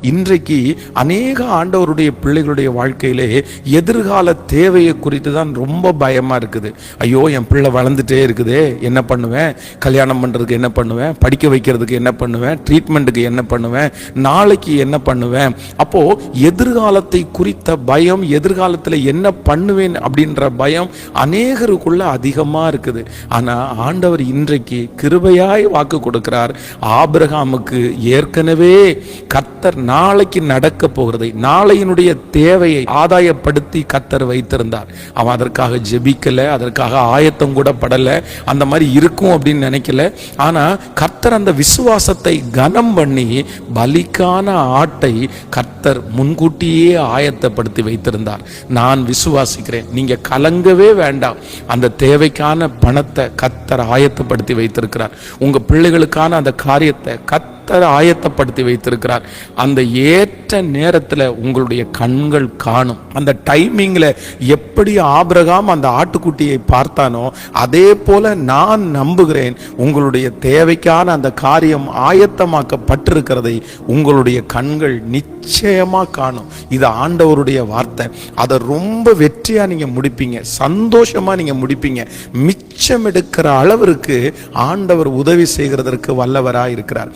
இன்றைக்கு அநேக ஆண்டவருடைய பிள்ளைகளுடைய வாழ்க்கையிலே எதிர்கால தேவையை குறித்து தான் ரொம்ப பயமா இருக்குது. ஐயோ, என் பிள்ளை வளர்ந்துட்டே இருக்குதே, என்ன பண்ணுவேன், கல்யாணம் பண்றதுக்கு என்ன பண்ணுவேன், படிக்க வைக்கிறதுக்கு என்ன பண்ணுவேன், ட்ரீட்மெண்ட்டுக்கு என்ன பண்ணுவேன், நாளைக்கு என்ன பண்ணுவேன். அப்போ எதிர்காலத்தை குறித்த பயம், எதிர்காலத்தில் என்ன பண்ணுவேன் அப்படின்ற பயம் அநேகருக்குள்ள அதிகமா இருக்குது. ஆனா ஆண்டவர் இன்றைக்கு கிருபையாய் வாக்கு கொடுக்கிறார். ஆபிரகாமுக்கு ஏற்கனவே கர்த்தர் நாளைக்கு நடக்க போகிறதை, நாளையினுடைய தேவையை ஆதாயப்படுத்தி கர்த்தர் வைத்திருந்தார். அவன் அதற்காக ஜெபிக்கல, அதற்காக ஆயத்தம் கூட படல, அந்த மாதிரி இருக்கும் அப்படின்னு நினைக்கல. ஆனா கர்த்தர் அந்த விசுவாசத்தை கனம் பண்ணி பலிக்கான ஆட்டை கர்த்தர் முன்கூட்டியே ஆயத்தப்படுத்தி வைத்திருந்தார். நான் விசுவாசிக்கிறேன், நீங்க கலங்கவே வேண்டாம். அந்த தேவைக்கான பணத்தை கர்த்தர் ஆயத்தப்படுத்தி வைத்திருக்கிறார். உங்க பிள்ளைகளுக்கான அந்த காரியத்தை கர்த்தர் ஆயத்தப்படுத்தி வைத்திருக்கிறார். அந்த ஏற்ற நேரத்தில் உங்களுடைய கண்கள் காணும். அந்த டைமிங்ல எப்படி ஆபிரகாம் அந்த ஆட்டுக்குட்டியை பார்த்தானோ அதே போல நான் நம்புகிறேன், உங்களுடைய தேவைக்கான அந்த காரியம் ஆயத்தமாக்கப்பட்டிருக்கிறதை உங்களுடைய கண்கள் நிச்சயமா காணும். இது ஆண்டவருடைய வார்த்தை. அதை ரொம்ப வெற்றியா நீங்க முடிப்பீங்க, சந்தோஷமா நீங்க முடிப்பீங்க. மிச்சம் எடுக்கிற அளவிற்கு ஆண்டவர் உதவி செய்கிறதற்கு வல்லவராய் இருக்கிறார்.